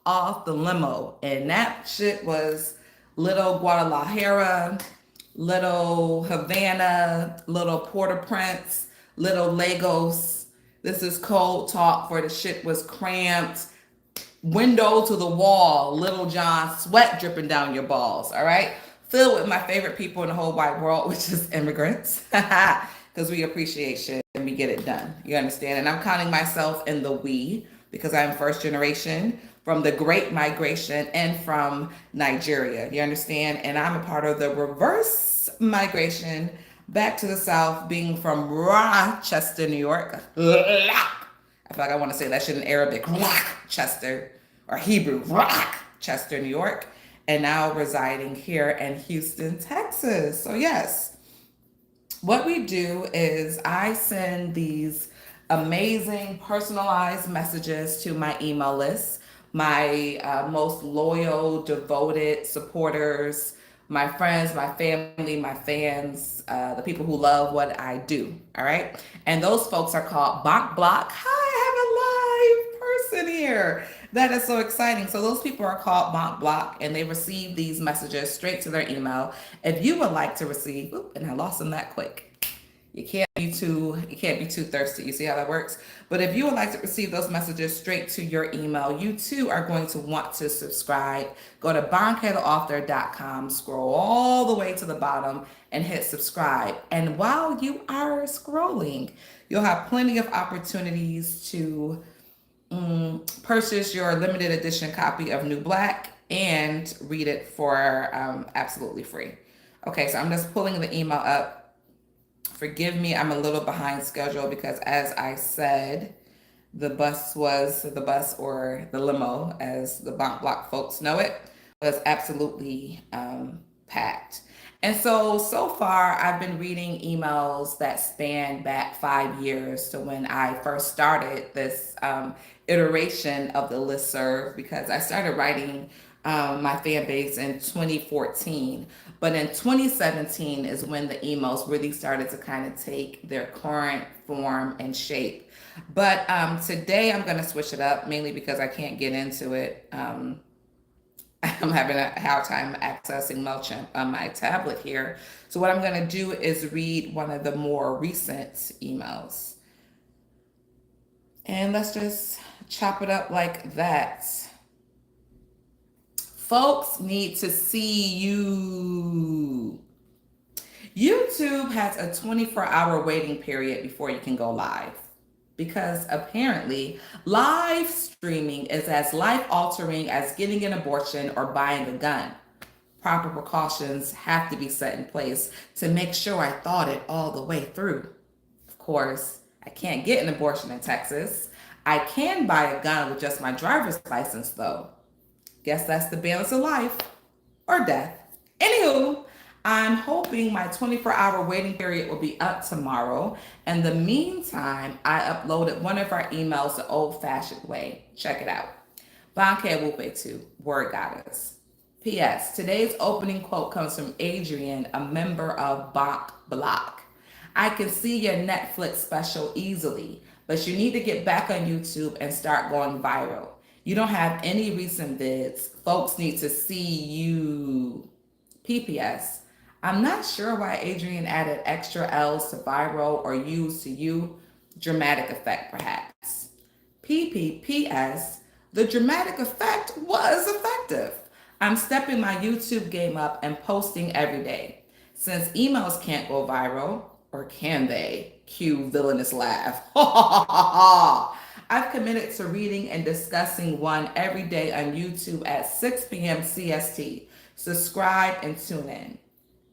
off the limo. And that shit was little Guadalajara, little Havana, little Port-au-Prince, little Lagos. This is cold talk for the shit was cramped, window to the wall, Little John, sweat dripping down your balls, all right? Filled with my favorite people in the whole wide world, which is immigrants, because we appreciate shit and we get it done. You understand? And I'm counting myself in the we because I'm first generation from the Great Migration and from Nigeria. You understand? And I'm a part of the reverse migration back to the South, being from Rochester, New York. I feel like I want to say that shit in Arabic, Rochester, or Hebrew, Rochester, New York, and now residing here in Houston, Texas. So yes, what we do is I send these amazing personalized messages to my email list, my most loyal, devoted supporters, my friends, my family, my fans, the people who love what I do. All right. And those folks are called Bonk Block. Hi, I have a live person here. That is so exciting. So those people are called Bonk Block and they receive these messages straight to their email. If you would like to receive, and I lost them that quick. You can't be too thirsty. You see how that works? But if you would like to receive those messages straight to your email, you too are going to want to subscribe. Go to bonkheadauthor.com, scroll all the way to the bottom and hit subscribe. And while you are scrolling, you'll have plenty of opportunities to purchase your limited edition copy of New Black and read it for absolutely free. Okay, so I'm just pulling the email up. Forgive me, I'm a little behind schedule because as I said, the bus or the limo, as the Bonk Block folks know it, was absolutely packed. And so far, I've been reading emails that span back 5 years to when I first started this iteration of the listserv, because I started writing my fan base in 2014. But in 2017 is when the emails really started to kind of take their current form and shape. But today I'm going to switch it up, mainly because I can't get into it. I'm having a hard time accessing MailChimp on my tablet here. So what I'm going to do is read one of the more recent emails. And let's just chop it up like that. Folks need to see you. YouTube has a 24-hour waiting period before you can go live, because apparently live streaming is as life-altering as getting an abortion or buying a gun. Proper precautions have to be set in place to make sure I thought it all the way through. Of course, I can't get an abortion in Texas. I can buy a gun with just my driver's license, though. Guess that's the balance of life or death. Anywho, I'm hoping my 24-hour waiting period will be up tomorrow. In the meantime, I uploaded one of our emails the old-fashioned way. Check it out. Banke Wupe 2, Word Goddess. P.S. Today's opening quote comes from Adrian, a member of Bonk Block. I can see your Netflix special easily, but you need to get back on YouTube and start going viral. You don't have any recent vids. Folks need to see you. PPS. I'm not sure why Adrian added extra L's to viral or U's to you. Dramatic effect, perhaps. PPPS. The dramatic effect was effective. I'm stepping my YouTube game up and posting every day. Since emails can't go viral, or can they? Cue villainous laugh. I've committed to reading and discussing one every day on YouTube at 6 p.m. CST. Subscribe and tune in.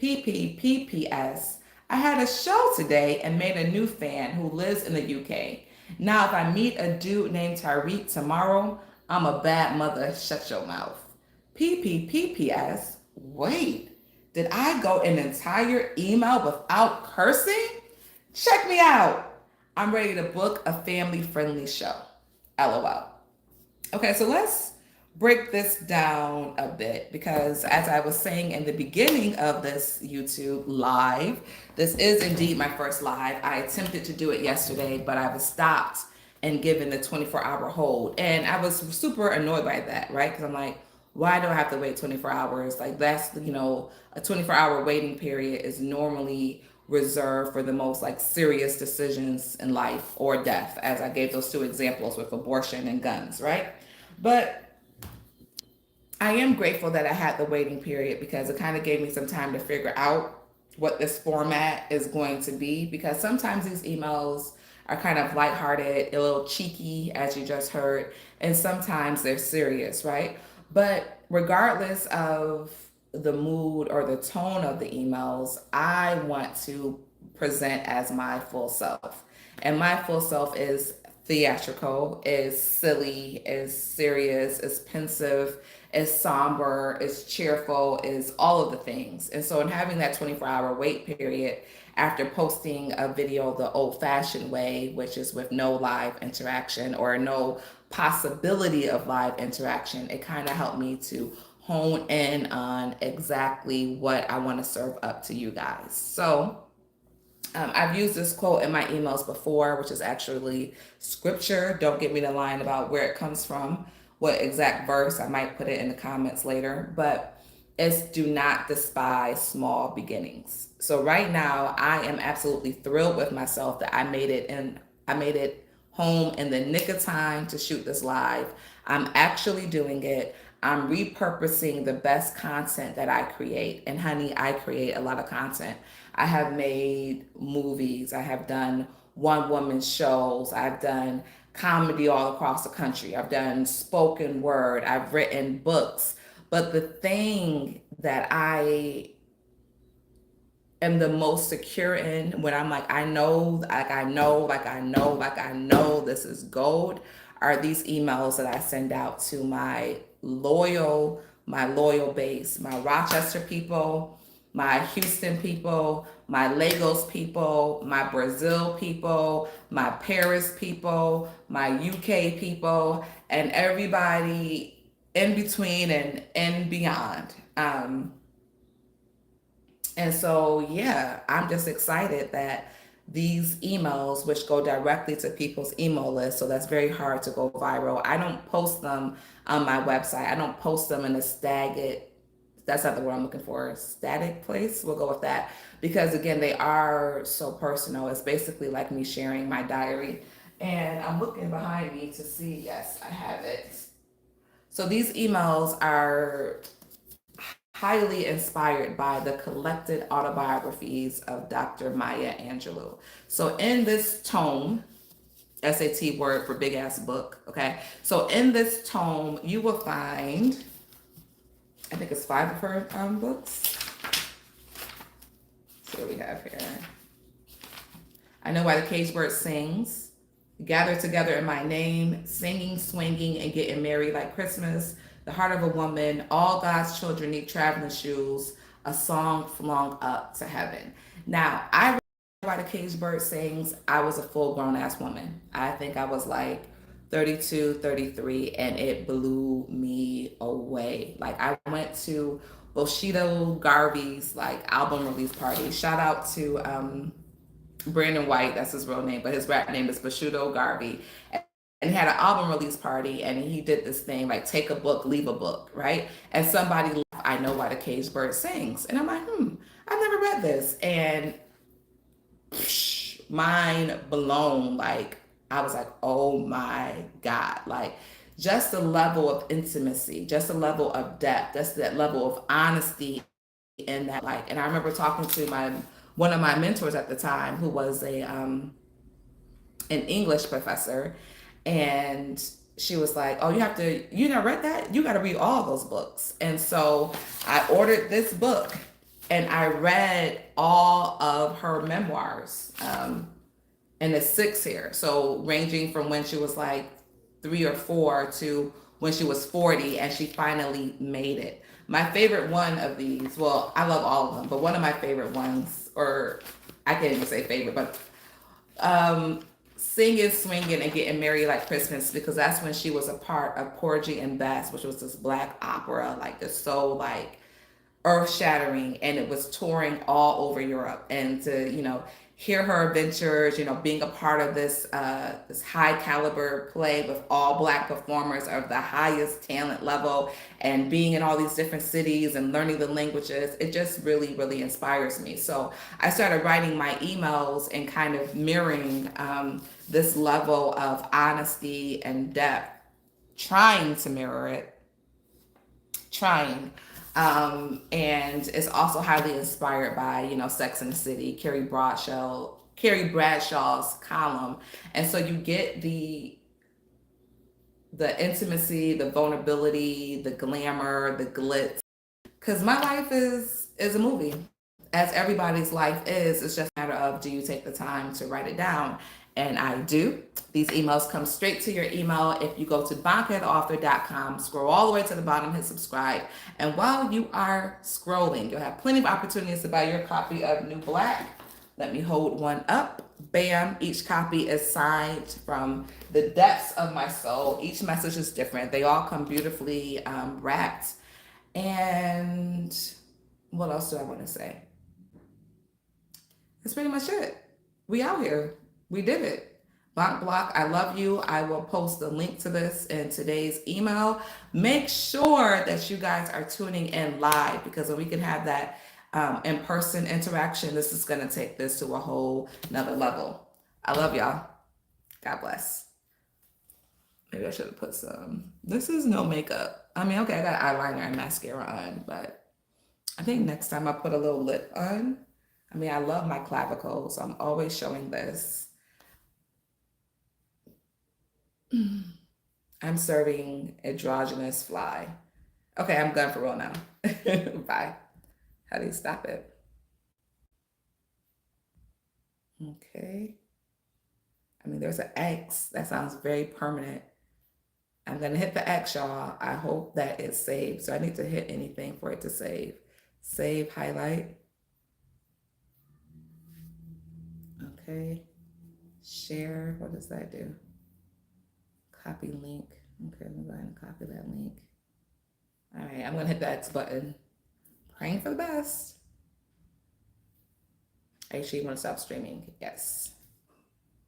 PPPPS. I had a show today and made a new fan who lives in the UK. Now, if I meet a dude named Tariq tomorrow, I'm a bad mother. Shut your mouth. PPPPS. Wait, did I go an entire email without cursing? Check me out. I'm ready to book a family-friendly show. LOL. Okay, so let's break this down a bit, because as I was saying in the beginning of this YouTube live, this is indeed my first live. I attempted to do it yesterday, but I was stopped and given the 24-hour hold. And I was super annoyed by that, right? Because I'm like, why do I have to wait 24 hours? Like, that's, a 24-hour waiting period is normally reserved for the most like serious decisions in life or death, as I gave those two examples with abortion and guns, right? But I am grateful that I had the waiting period because it kind of gave me some time to figure out what this format is going to be. Because sometimes these emails are kind of lighthearted, a little cheeky, as you just heard, and sometimes they're serious, right? But regardless of the mood or the tone of the emails, I want to present as my full self. And my full self is theatrical, is silly, is serious, is pensive, is somber, is cheerful, is all of the things. And so, in having that 24-hour wait period after posting a video the old fashioned way, which is with no live interaction or no possibility of live interaction, it kind of helped me to hone in on exactly what I want to serve up to you guys. So, I've used this quote in my emails before, which is actually scripture. Don't get me to line about where it comes from, what exact verse. I might put it in the comments later, but it's do not despise small beginnings. So right now, I am absolutely thrilled with myself that I made it home in the nick of time to shoot this live. I'm actually doing it. I'm repurposing the best content that I create. And honey, I create a lot of content. I have made movies. I have done one woman shows. I've done comedy all across the country. I've done spoken word. I've written books. But the thing that I am the most secure in when I'm like, I know this is gold, are these emails that I send out to my loyal base, my Rochester people, my Houston people, my Lagos people, my Brazil people, my Paris people, my UK people, and everybody in between and beyond. And so, yeah, I'm just excited that these emails, which go directly to people's email list, so that's very hard to go viral. I don't post them on my website. I don't post them in a stagnant, that's not the word I'm looking for, static place. We'll go with that. Because again, they are so personal. It's basically like me sharing my diary. And I'm looking behind me to see, yes, I have it. So these emails are highly inspired by the collected autobiographies of Dr. Maya Angelou. So in this tome, SAT word for big ass book, okay? So in this tome, you will find, I think it's 5 of her books. So what we have here. I Know Why the Caged Bird Sings, Gather Together in My Name, Singing, Swinging, and Getting Married Like Christmas, The Heart of a Woman, All God's Children Need Traveling Shoes, A Song Flung Up to Heaven. Now, I read Why the Caged Bird Sings, I was a full grown ass woman. I think I was like 32, 33, and it blew me away. Like, I went to Bushido Garvey's like album release party. Shout out to Brandon White, that's his real name, but his rap name is Bushido Garvey. And he had an album release party, and he did this thing like take a book, leave a book, right? And somebody left, I Know Why the Caged Bird Sings. And I'm like, I've never read this. And mind blown. Like, I was like, oh my God. Like, just the level of intimacy, just the level of depth, just that level of honesty in that. Like, and I remember talking to one of my mentors at the time, who was an English professor, and she was like, oh, you never read that? You got to read all those books. And so I ordered this book and I read all of her memoirs. And it's 6 here. So ranging from when she was like 3 or 4 to when she was 40 and she finally made it. My favorite one of these, well, I love all of them, but one of my favorite ones, or I can't even say favorite, but Singing, Swinging, and Getting Married Like Christmas, because that's when she was a part of Porgy and Bess, which was this black opera, like it's so like earth shattering, and it was touring all over Europe. And to hear her adventures, being a part of this high caliber play with all Black performers of the highest talent level, and being in all these different cities and learning the languages. It just really, really inspires me. So I started writing my emails and kind of mirroring this level of honesty and depth, trying to mirror it, trying. And it's also highly inspired by, Sex and the City, Carrie Bradshaw's column. And so you get the intimacy, the vulnerability, the glamour, the glitz. Because my life is a movie, as everybody's life is. It's just a matter of, do you take the time to write it down? And I do. These emails come straight to your email if you go to bonkatheauthor.com, scroll all the way to the bottom, hit subscribe. And while you are scrolling, you'll have plenty of opportunities to buy your copy of New Black. Let me hold one up. Bam. Each copy is signed from the depths of my soul. Each message is different. They all come beautifully wrapped. And what else do I want to say? That's pretty much it. We out here. We did it. Bonk Block, I love you. I will post the link to this in today's email. Make sure that you guys are tuning in live, because when we can have that in-person interaction, this is going to take this to a whole nother level. I love y'all. God bless. Maybe I should have put some. This is no makeup. I mean, okay, I got eyeliner and mascara on, but I think next time I put a little lip on. I mean, I love my clavicles, so I'm always showing this. I'm serving androgynous fly. Okay, I'm done for real now. Bye. How do you stop it? Okay. I mean, there's an X. That sounds very permanent. I'm going to hit the X, y'all. I hope that it's saved. So I need to hit anything for it to save. Save, highlight. Okay. Share. What does that do? Copy link. Okay, I'm going to copy that link. All right, I'm going to hit the X button. Praying for the best. Are you sure you want to stop streaming? Yes.